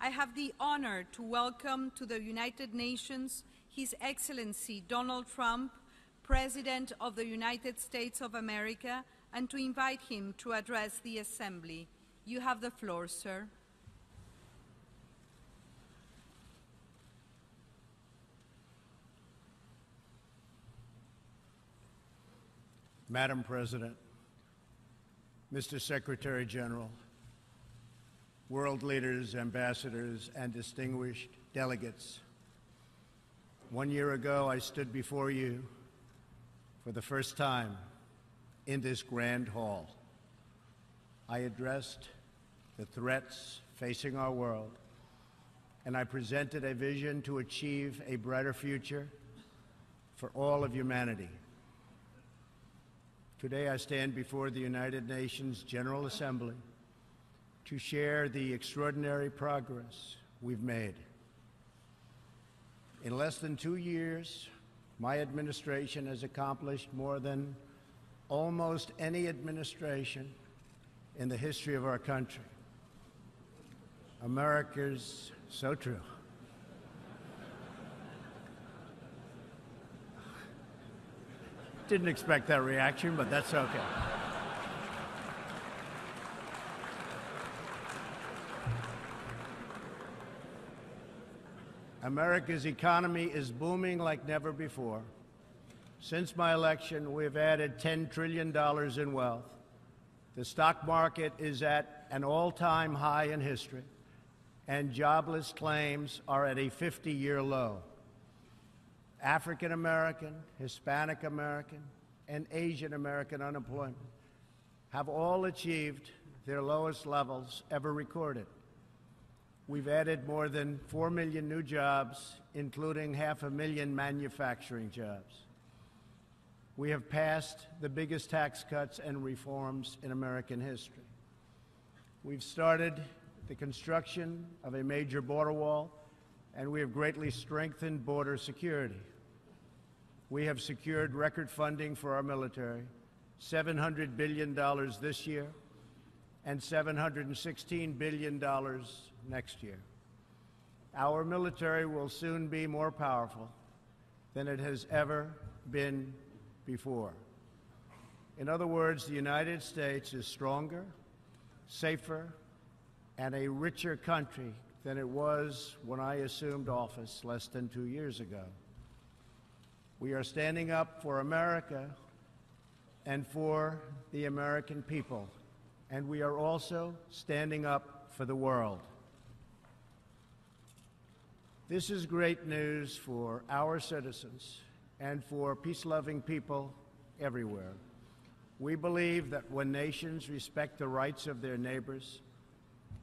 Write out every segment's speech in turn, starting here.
I have the honor to welcome to the United Nations His Excellency Donald Trump, President of the United States of America, and to invite him to address the Assembly. You have the floor, sir. Madam President, Mr. Secretary General, world leaders, ambassadors, and distinguished delegates, 1 year ago I stood before you for the first time in this grand hall. I addressed the threats facing our world, and I presented a vision to achieve a brighter future for all of humanity. Today I stand before the United Nations General Assembly to share the extraordinary progress we've made. In less than 2 years, my administration has accomplished more than almost any administration in the history of our country. America's so true. Didn't expect that reaction, but that's okay. America's economy is booming like never before. Since my election, we've added $10 trillion in wealth. The stock market is at an all-time high in history, and jobless claims are at a 50-year low. African American, Hispanic American, and Asian American unemployment have all achieved their lowest levels ever recorded. We've added more than 4 million new jobs, including 500,000 manufacturing jobs. We have passed the biggest tax cuts and reforms in American history. We've started the construction of a major border wall, and we have greatly strengthened border security. We have secured record funding for our military, $700 billion this year, and $716 billion next year. Our military will soon be more powerful than it has ever been before. In other words, the United States is stronger, safer, and a richer country than it was when I assumed office less than 2 years ago. We are standing up for America and for the American people, and we are also standing up for the world. This is great news for our citizens and for peace-loving people everywhere. We believe that when nations respect the rights of their neighbors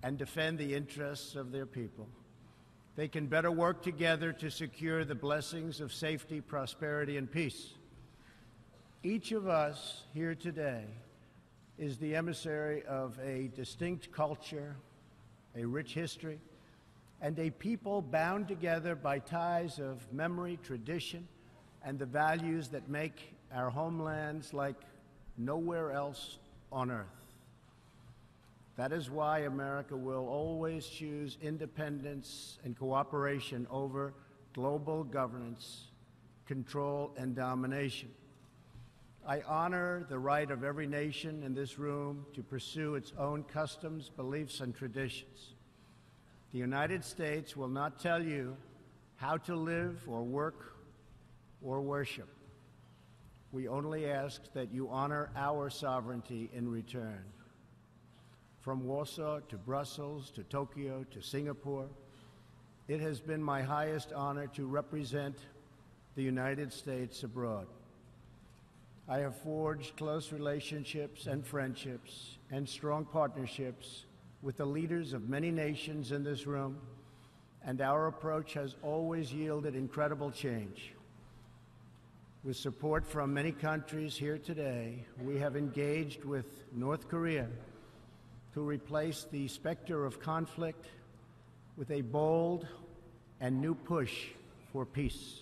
and defend the interests of their people, they can better work together to secure the blessings of safety, prosperity, and peace. Each of us here today is the emissary of a distinct culture, a rich history, and a people bound together by ties of memory, tradition, and the values that make our homelands like nowhere else on earth. That is why America will always choose independence and cooperation over global governance, control, and domination. I honor the right of every nation in this room to pursue its own customs, beliefs, and traditions. The United States will not tell you how to live or work or worship. We only ask that you honor our sovereignty in return. From Warsaw to Brussels to Tokyo to Singapore, it has been my highest honor to represent the United States abroad. I have forged close relationships and friendships and strong partnerships with the leaders of many nations in this room, and our approach has always yielded incredible change. With support from many countries here today, we have engaged with North Korea to replace the specter of conflict with a bold and new push for peace.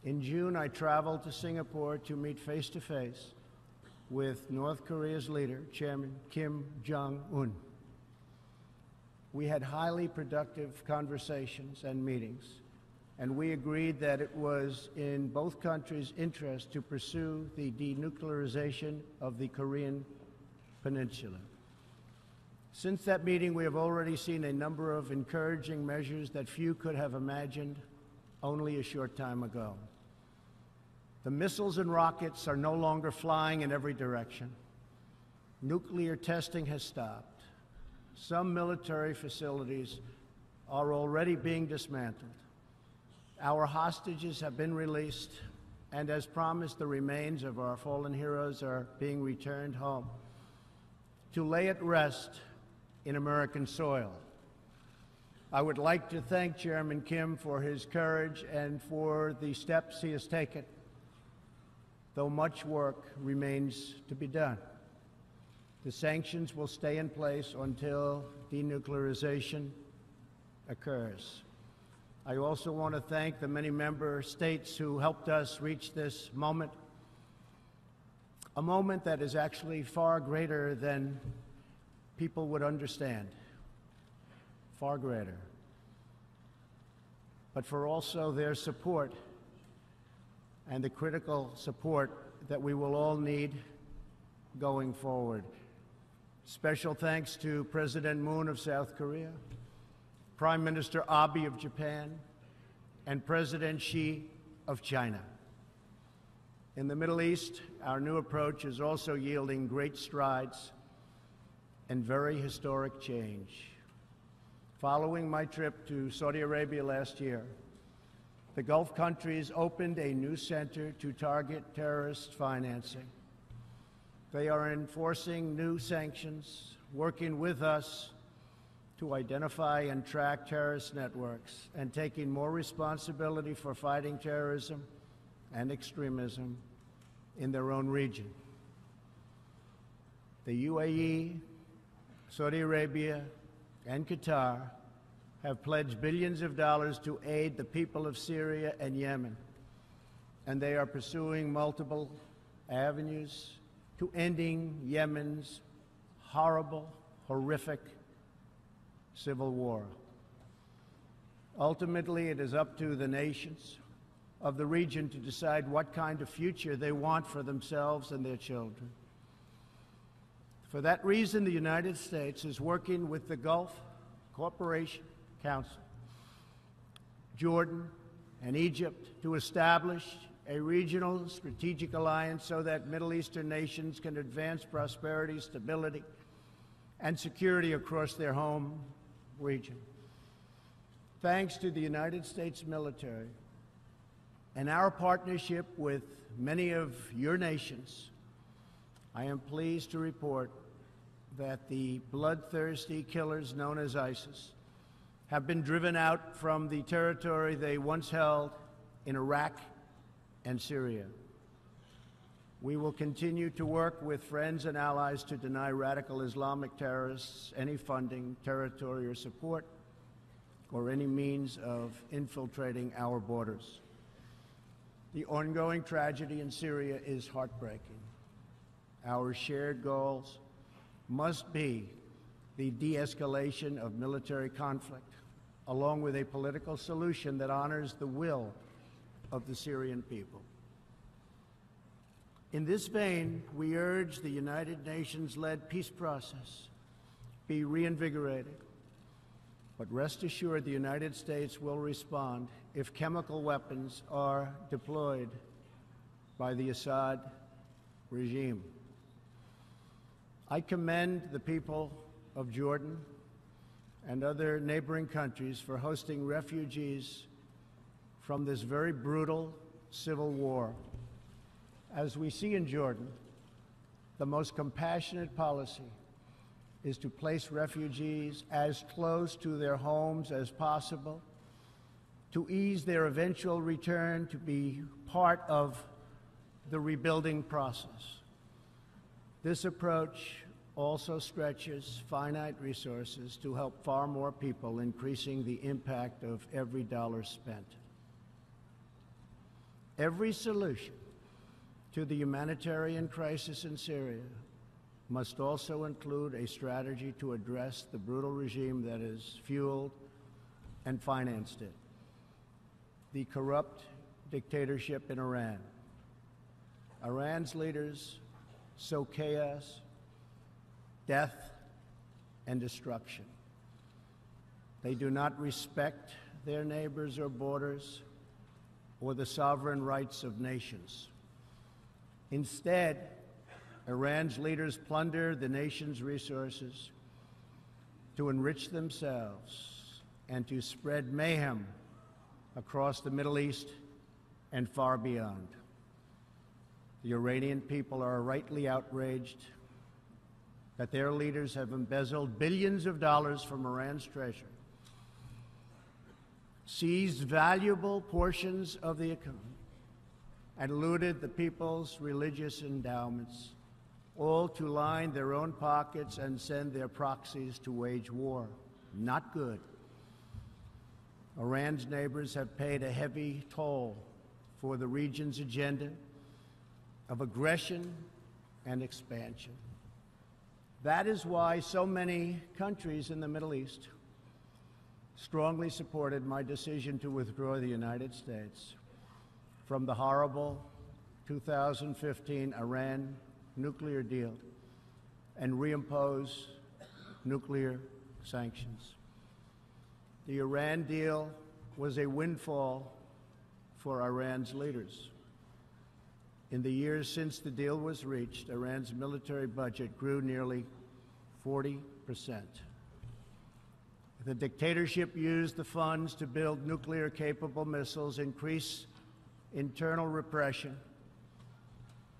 In June, I traveled to Singapore to meet face-to-face with North Korea's leader, Chairman Kim Jong-un. We had highly productive conversations and meetings, and we agreed that it was in both countries' interest to pursue the denuclearization of the Korean Peninsula. Since that meeting, we have already seen a number of encouraging measures that few could have imagined only a short time ago. The missiles and rockets are no longer flying in every direction. Nuclear testing has stopped. Some military facilities are already being dismantled. Our hostages have been released, and as promised, the remains of our fallen heroes are being returned home to lay at rest in American soil. I would like to thank Chairman Kim for his courage and for the steps he has taken, though much work remains to be done. The sanctions will stay in place until denuclearization occurs. I also want to thank the many member states who helped us reach this moment, a moment that is actually far greater than people would understand, far greater. But for also their support and the critical support that we will all need going forward. Special thanks to President Moon of South Korea, Prime Minister Abe of Japan, and President Xi of China. In the Middle East, our new approach is also yielding great strides and very historic change. Following my trip to Saudi Arabia last year, the Gulf countries opened a new center to target terrorist financing. They are enforcing new sanctions, working with us to identify and track terrorist networks, and taking more responsibility for fighting terrorism and extremism in their own region. The UAE, Saudi Arabia, and Qatar have pledged billions of dollars to aid the people of Syria and Yemen, and they are pursuing multiple avenues to ending Yemen's horrible, horrific civil war. Ultimately, it is up to the nations of the region to decide what kind of future they want for themselves and their children. For that reason, the United States is working with the Gulf Cooperation Council, Jordan, and Egypt to establish a regional strategic alliance so that Middle Eastern nations can advance prosperity, stability, and security across their home region. Thanks to the United States military and our partnership with many of your nations, I am pleased to report that the bloodthirsty killers known as ISIS have been driven out from the territory they once held in Iraq and Syria. We will continue to work with friends and allies to deny radical Islamic terrorists any funding, territory, or support, or any means of infiltrating our borders. The ongoing tragedy in Syria is heartbreaking. Our shared goals must be the de-escalation of military conflict, along with a political solution that honors the will of the Syrian people. In this vein, we urge the United Nations-led peace process be reinvigorated. But rest assured, the United States will respond if chemical weapons are deployed by the Assad regime. I commend the people of Jordan and other neighboring countries for hosting refugees from this very brutal civil war. As we see in Jordan, the most compassionate policy is to place refugees as close to their homes as possible, to ease their eventual return to be part of the rebuilding process. This approach also stretches finite resources to help far more people, increasing the impact of every dollar spent. Every solution to the humanitarian crisis in Syria must also include a strategy to address the brutal regime that has fueled and financed it. The corrupt dictatorship in Iran. Iran's leaders sow chaos, death, and destruction. They do not respect their neighbors or borders or the sovereign rights of nations. Instead, Iran's leaders plunder the nation's resources to enrich themselves and to spread mayhem across the Middle East and far beyond. The Iranian people are rightly outraged that their leaders have embezzled billions of dollars from Iran's treasury, seized valuable portions of the economy, and looted the people's religious endowments, all to line their own pockets and send their proxies to wage war. Not good. Iran's neighbors have paid a heavy toll for the region's agenda of aggression and expansion. That is why so many countries in the Middle East strongly supported my decision to withdraw the United States from the horrible 2015 Iran nuclear deal and reimpose nuclear sanctions. The Iran deal was a windfall for Iran's leaders. In the years since the deal was reached, Iran's military budget grew nearly 40%. The dictatorship used the funds to build nuclear-capable missiles, increase internal repression,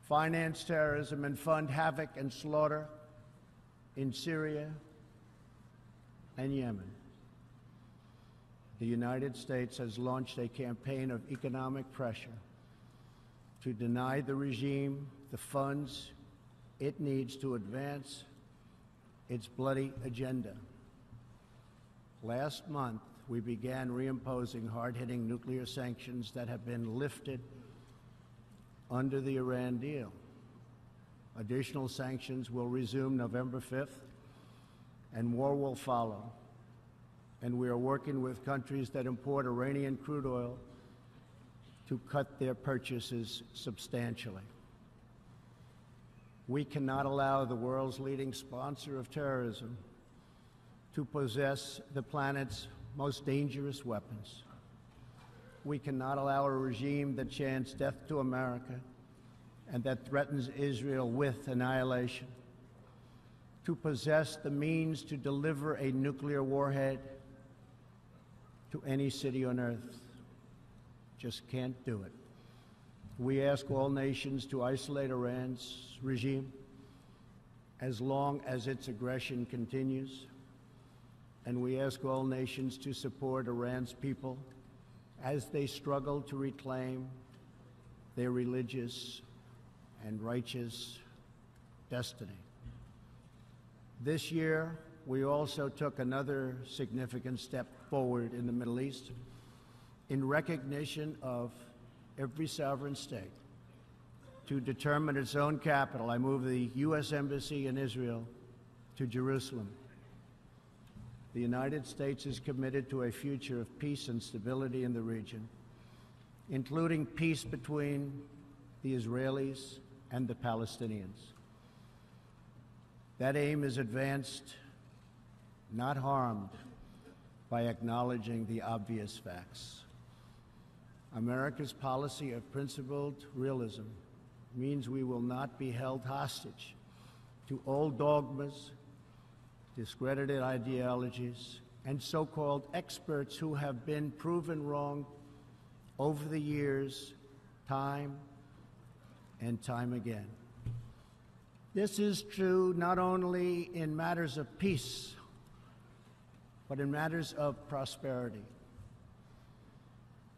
finance terrorism, and fund havoc and slaughter in Syria and Yemen. The United States has launched a campaign of economic pressure to deny the regime the funds it needs to advance its bloody agenda. Last month, we began reimposing hard-hitting nuclear sanctions that have been lifted under the Iran deal. Additional sanctions will resume November 5th, and more will follow. And we are working with countries that import Iranian crude oil to cut their purchases substantially. We cannot allow the world's leading sponsor of terrorism to possess the planet's most dangerous weapons. We cannot allow a regime that chants death to America and that threatens Israel with annihilation to possess the means to deliver a nuclear warhead to any city on earth. Just can't do it. We ask all nations to isolate Iran's regime as long as its aggression continues. And we ask all nations to support Iran's people as they struggle to reclaim their religious and righteous destiny. This year, we also took another significant step forward in the Middle East in recognition of every sovereign state to determine its own capital. I moved the U.S. Embassy in Israel to Jerusalem. The United States is committed to a future of peace and stability in the region, including peace between the Israelis and the Palestinians. That aim is advanced, not harmed, by acknowledging the obvious facts. America's policy of principled realism means we will not be held hostage to old dogmas, discredited ideologies, and so-called experts who have been proven wrong over the years, time and time again. This is true not only in matters of peace, but in matters of prosperity.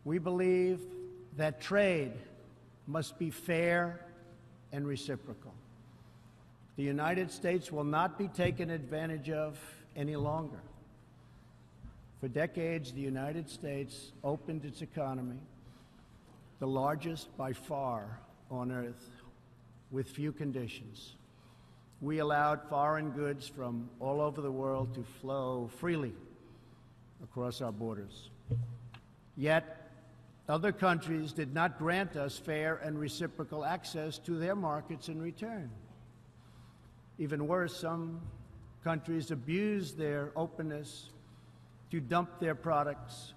We believe that trade must be fair and reciprocal. The United States will not be taken advantage of any longer. For decades, the United States opened its economy, the largest by far on earth, with few conditions. we allowed foreign goods from all over the world to flow freely across our borders. Yet, other countries did not grant us fair and reciprocal access to their markets in return. Even worse, some countries abused their openness to dump their products,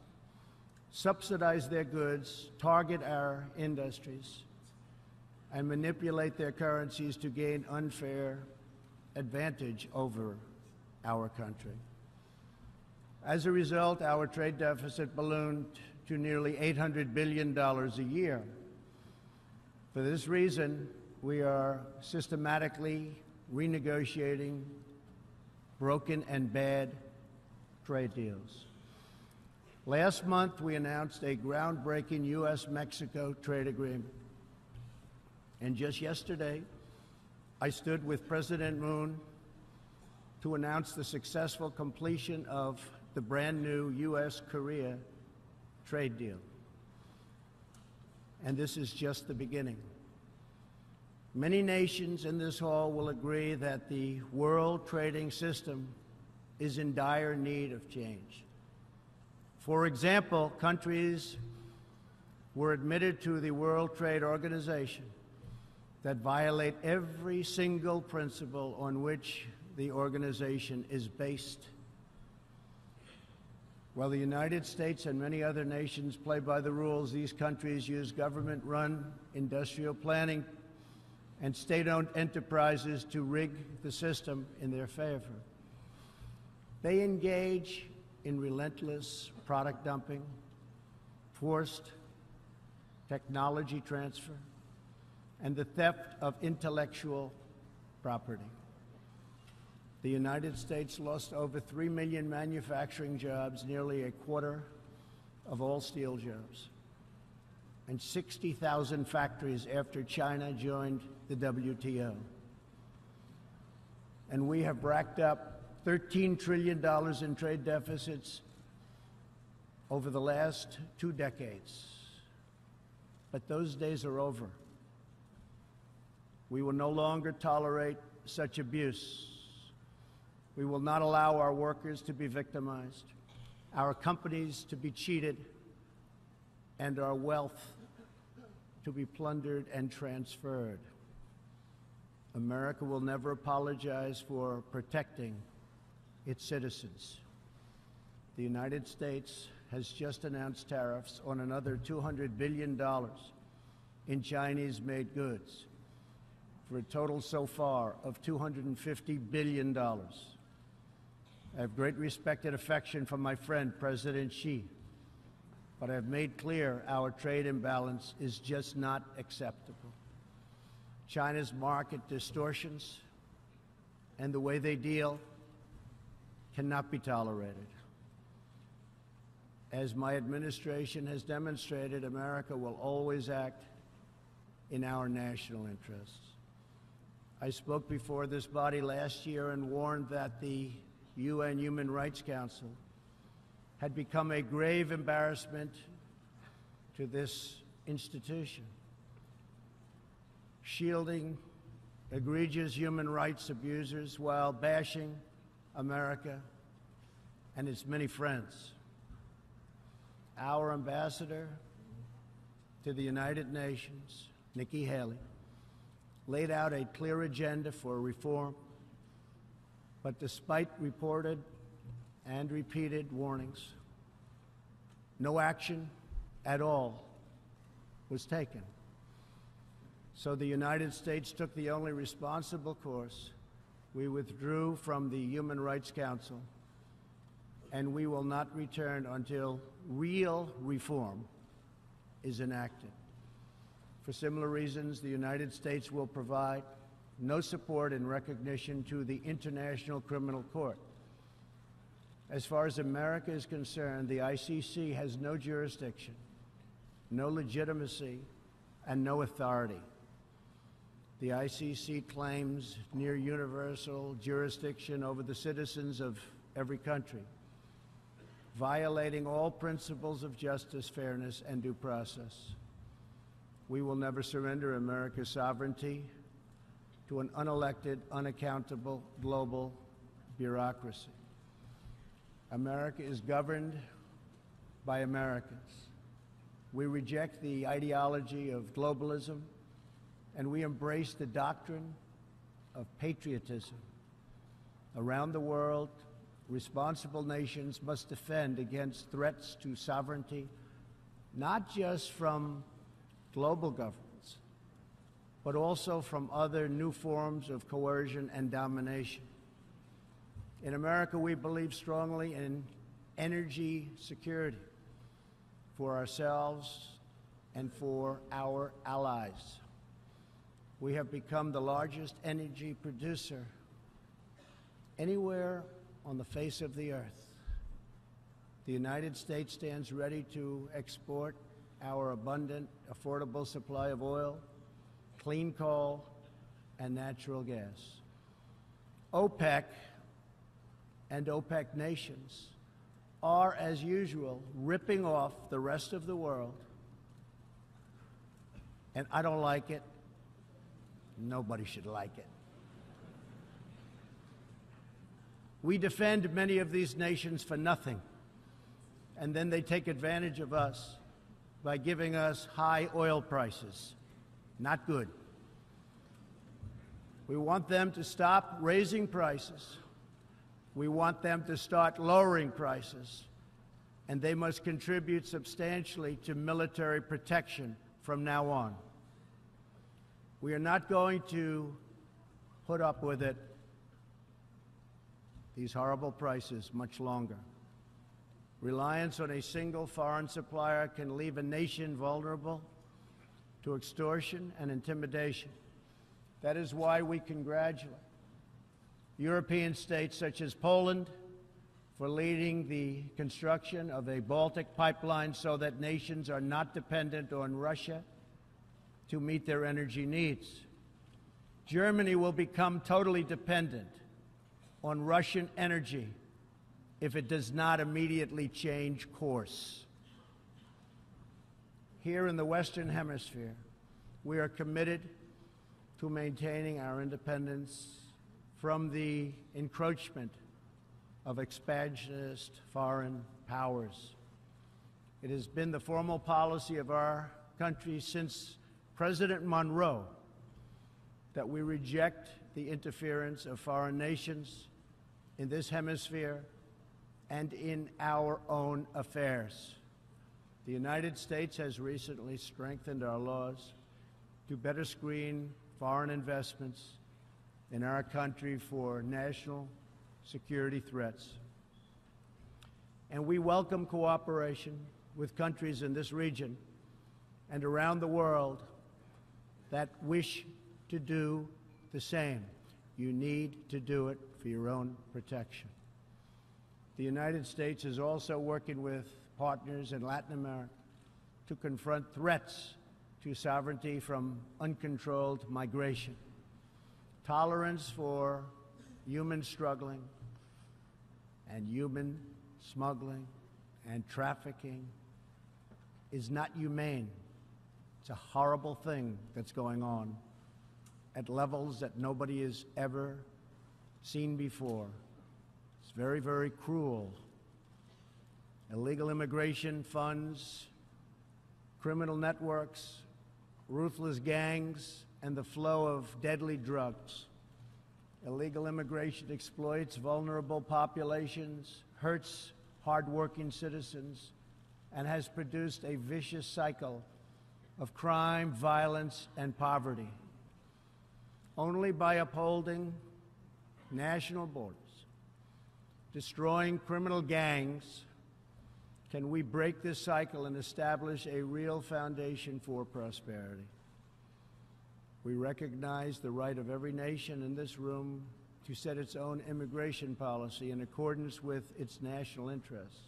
subsidize their goods, target our industries, and manipulate their currencies to gain unfair advantage over our country. As a result, our trade deficit ballooned to nearly $800 billion a year. For this reason, we are systematically renegotiating broken and bad trade deals. Last month, we announced a groundbreaking U.S.-Mexico trade agreement. And just yesterday, I stood with President Moon to announce the successful completion of the brand new U.S.-Korea trade deal. And this is just the beginning. Many nations in this hall will agree that the world trading system is in dire need of change. For example, countries were admitted to the World Trade Organization that violate every single principle on which the organization is based. While the United States and many other nations play by the rules, these countries use government-run industrial planning and state-owned enterprises to rig the system in their favor. They engage in relentless product dumping, forced technology transfer, and the theft of intellectual property. The United States lost over 3 million manufacturing jobs, nearly a quarter of all steel jobs, and 60,000 factories after China joined the WTO. And we have racked up $13 trillion in trade deficits over the last 2 decades. But those days are over. We will no longer tolerate such abuse. We will not allow our workers to be victimized, our companies to be cheated, and our wealth to be plundered and transferred. America will never apologize for protecting its citizens. The United States has just announced tariffs on another $200 billion in Chinese-made goods, for a total so far of $250 billion. I have great respect and affection for my friend, President Xi, but I have made clear our trade imbalance is just not acceptable. China's market distortions and the way they deal cannot be tolerated. As my administration has demonstrated, America will always act in our national interests. I spoke before this body last year and warned that the UN Human Rights Council had become a grave embarrassment to this institution, shielding egregious human rights abusers while bashing America and its many friends. Our ambassador to the United Nations, Nikki Haley, laid out a clear agenda for reform, but despite reported and repeated warnings, no action at all was taken. So the United States took the only responsible course. We withdrew from the Human Rights Council, and we will not return until real reform is enacted. For similar reasons, the United States will provide no support in recognition to the International Criminal Court. As far as America is concerned, the ICC has no jurisdiction, no legitimacy, and no authority. The ICC claims near universal jurisdiction over the citizens of every country, violating all principles of justice, fairness, and due process. We will never surrender America's sovereignty to an unelected, unaccountable global bureaucracy. America is governed by Americans. We reject the ideology of globalism, and we embrace the doctrine of patriotism. Around the world, responsible nations must defend against threats to sovereignty, not just from global governments, but also from other new forms of coercion and domination. In America, we believe strongly in energy security for ourselves and for our allies. We have become the largest energy producer anywhere on the face of the earth. The United States stands ready to export our abundant, affordable supply of oil, clean coal, and natural gas. OPEC and OPEC nations are, as usual, ripping off the rest of the world. And I don't like it. Nobody should like it. We defend many of these nations for nothing, and then they take advantage of us by giving us high oil prices. Not good. We want them to stop raising prices. We want them to start lowering prices, and they must contribute substantially to military protection from now on. We are not going to put up with it, these horrible prices, much longer. Reliance on a single foreign supplier can leave a nation vulnerable to extortion and intimidation. That is why we congratulate European states such as Poland for leading the construction of a Baltic pipeline so that nations are not dependent on Russia to meet their energy needs. Germany will become totally dependent on Russian energy if it does not immediately change course. Here in the Western Hemisphere, we are committed to maintaining our independence from the encroachment of expansionist foreign powers. It has been the formal policy of our country since President Monroe that we reject the interference of foreign nations in this hemisphere and in our own affairs. The United States has recently strengthened our laws to better screen foreign investments in our country for national security threats. And we welcome cooperation with countries in this region and around the world that wish to do the same. You need to do it for your own protection. The United States is also working with partners in Latin America to confront threats to sovereignty from uncontrolled migration. Tolerance for human struggling and human smuggling and trafficking is not humane. It's a horrible thing that's going on at levels that nobody has ever seen before. It's very, very cruel. Illegal immigration funds, criminal networks, ruthless gangs, and the flow of deadly drugs. Illegal immigration exploits vulnerable populations, hurts hardworking citizens, and has produced a vicious cycle of crime, violence, and poverty. Only by upholding national borders, destroying criminal gangs, can we break this cycle and establish a real foundation for prosperity. We recognize the right of every nation in this room to set its own immigration policy in accordance with its national interests,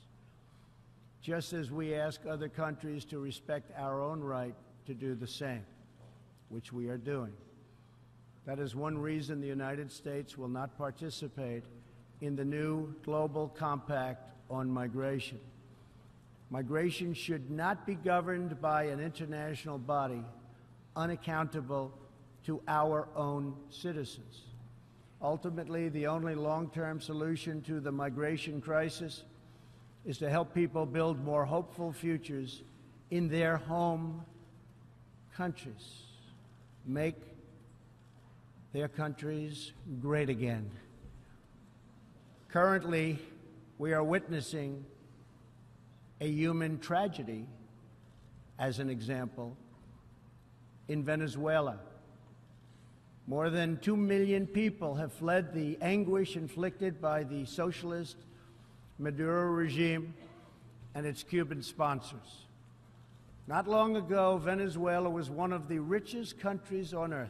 just as we ask other countries to respect our own right to do the same, which we are doing. That is one reason the United States will not participate in the new global compact on migration. Migration should not be governed by an international body unaccountable to our own citizens. Ultimately, the only long-term solution to the migration crisis is to help people build more hopeful futures in their home countries. Make their countries great again. Currently, we are witnessing a human tragedy, as an example, in Venezuela. More than 2 million people have fled the anguish inflicted by the socialist Maduro regime and its Cuban sponsors. Not long ago, Venezuela was one of the richest countries on earth.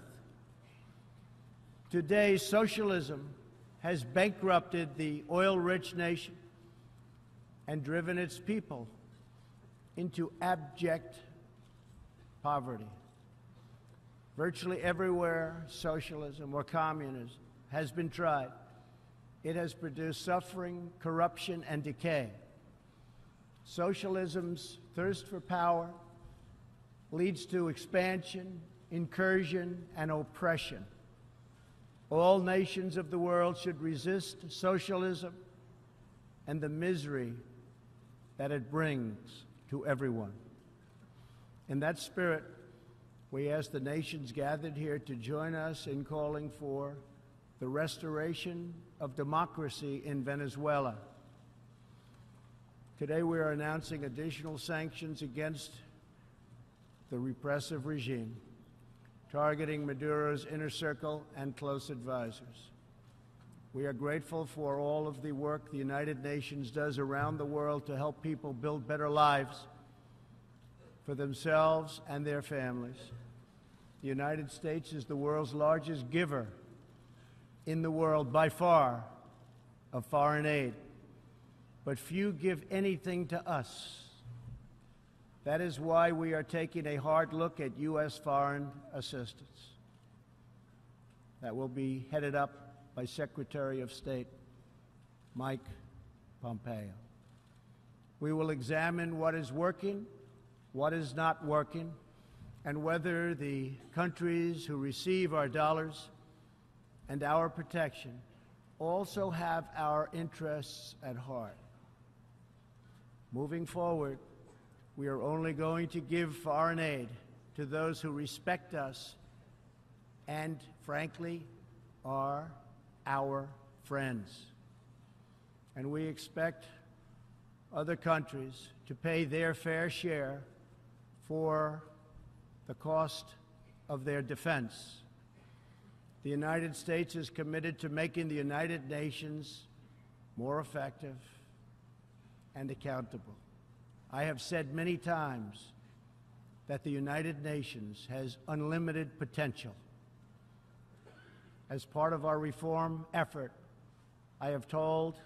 Today, socialism has bankrupted the oil-rich nation and driven its people into abject poverty. Virtually everywhere socialism or communism has been tried, it has produced suffering, corruption, and decay. Socialism's thirst for power leads to expansion, incursion, and oppression. All nations of the world should resist socialism and the misery that it brings to everyone. In that spirit, we ask the nations gathered here to join us in calling for the restoration of democracy in Venezuela. Today we are announcing additional sanctions against the repressive regime, targeting Maduro's inner circle and close advisors. We are grateful for all of the work the United Nations does around the world to help people build better lives for themselves and their families. The United States is the world's largest giver in the world, by far, of foreign aid. But few give anything to us. That is why we are taking a hard look at U.S. foreign assistance. That will be headed up by Secretary of State Mike Pompeo. We will examine what is working, what is not working, and whether the countries who receive our dollars and our protection also have our interests at heart. Moving forward, we are only going to give foreign aid to those who respect us and, frankly, are our friends. And we expect other countries to pay their fair share for the cost of their defense. The United States is committed to making the United Nations more effective and accountable. I have said many times that the United Nations has unlimited potential. As part of our reform effort, I have told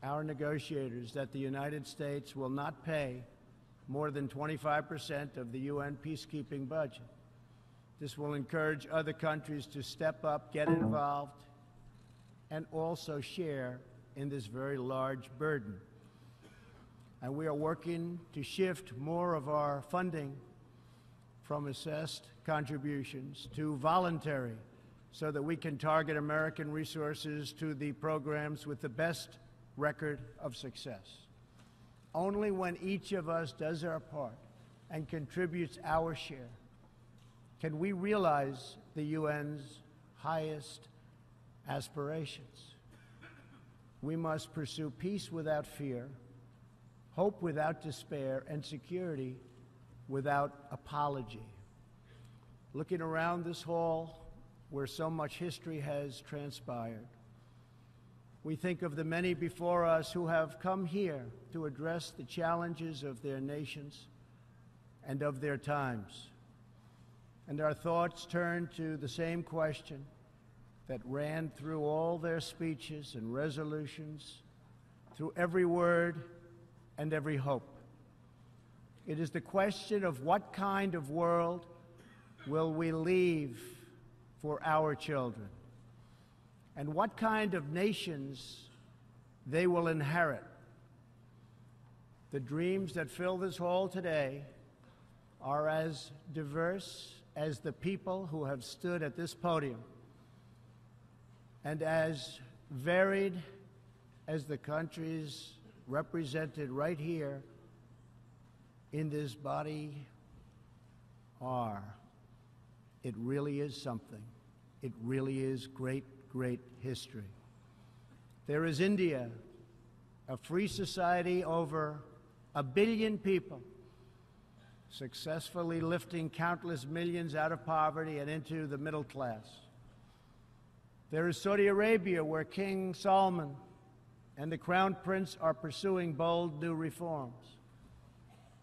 our negotiators that the United States will not pay more than 25% of the UN peacekeeping budget. This will encourage other countries to step up, get involved, and also share in this very large burden. And we are working to shift more of our funding from assessed contributions to voluntary, so that we can target American resources to the programs with the best record of success. Only when each of us does our part and contributes our share can we realize the UN's highest aspirations. We must pursue peace without fear, hope without despair, and security without apology. Looking around this hall, where so much history has transpired, we think of the many before us who have come here to address the challenges of their nations and of their times. And our thoughts turn to the same question that ran through all their speeches and resolutions, through every word and every hope. It is the question of what kind of world will we leave for our children, and what kind of nations they will inherit. The dreams that fill this hall today are as diverse as the people who have stood at this podium, and as varied as the countries represented right here in this body are, it really is something. It really is great, great history. There is India, a free society, over 1 billion people, successfully lifting countless millions out of poverty and into the middle class. There is Saudi Arabia, where King Salman and the Crown Prince are pursuing bold new reforms.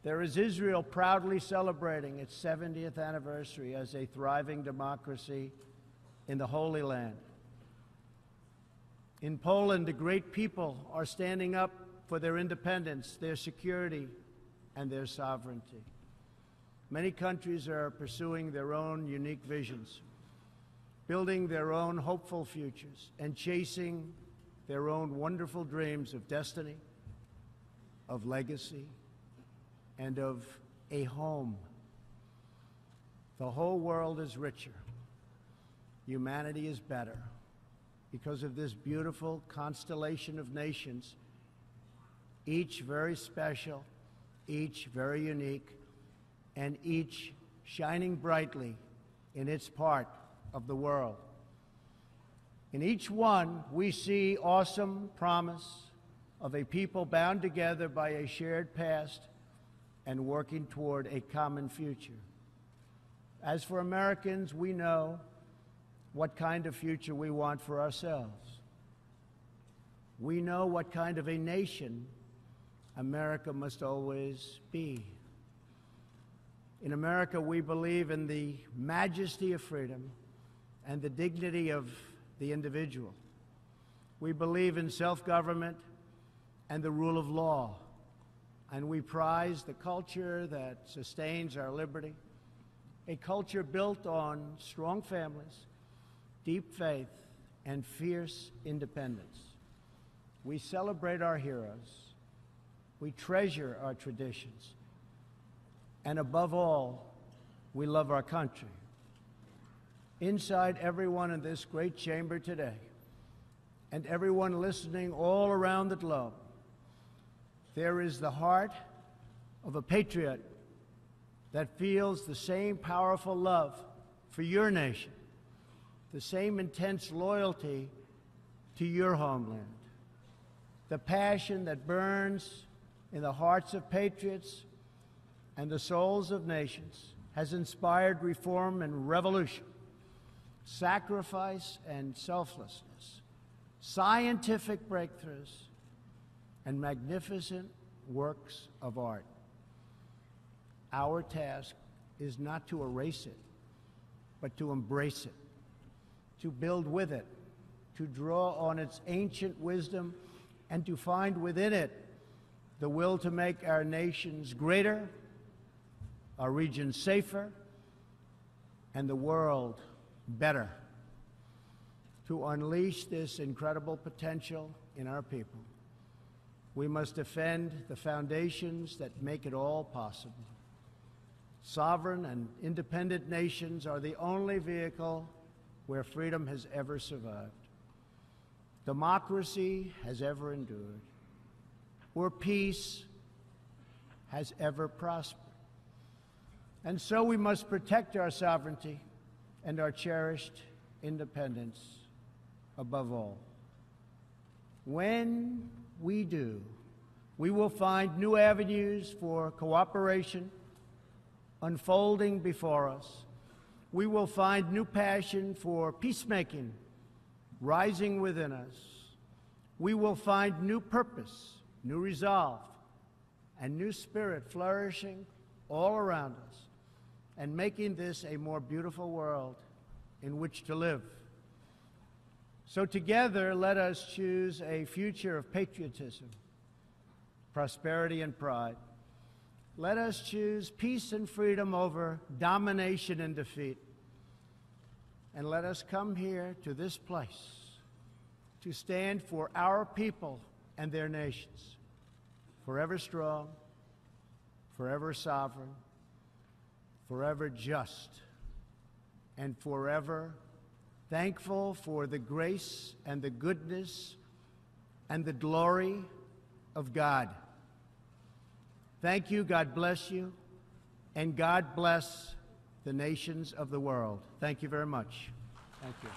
There is Israel, proudly celebrating its 70th anniversary as a thriving democracy in the Holy Land. In Poland, the great people are standing up for their independence, their security, and their sovereignty. Many countries are pursuing their own unique visions, building their own hopeful futures, and chasing their own wonderful dreams of destiny, of legacy, and of a home. The whole world is richer. Humanity is better because of this beautiful constellation of nations, each very special, each very unique, and each shining brightly in its part of the world. In each one, we see awesome promise of a people bound together by a shared past and working toward a common future. As for Americans, we know what kind of future we want for ourselves. We know what kind of a nation America must always be. In America, we believe in the majesty of freedom and the dignity of the individual. We believe in self-government and the rule of law, and we prize the culture that sustains our liberty, a culture built on strong families, deep faith, and fierce independence. We celebrate our heroes. We treasure our traditions. And above all, we love our country. Inside everyone in this great chamber today, and everyone listening all around the globe, there is the heart of a patriot that feels the same powerful love for your nation, the same intense loyalty to your homeland. The passion that burns in the hearts of patriots and the souls of nations has inspired reform and revolution, sacrifice and selflessness, scientific breakthroughs, and magnificent works of art. Our task is not to erase it, but to embrace it, to build with it, to draw on its ancient wisdom, and to find within it the will to make our nations greater, our region safer, and the world better. To unleash this incredible potential in our people, we must defend the foundations that make it all possible. Sovereign and independent nations are the only vehicle where freedom has ever survived, democracy has ever endured, where peace has ever prospered. And so we must protect our sovereignty and our cherished independence above all. When we do, we will find new avenues for cooperation unfolding before us. We will find new passion for peacemaking rising within us. We will find new purpose, new resolve, and new spirit flourishing all around us, and making this a more beautiful world in which to live. So together, let us choose a future of patriotism, prosperity, and pride. Let us choose peace and freedom over domination and defeat. And let us come here to this place to stand for our people and their nations, forever strong, forever sovereign, forever just, and forever, thankful for the grace and the goodness and the glory of God. Thank you, God bless you, and God bless the nations of the world. Thank you very much. Thank you.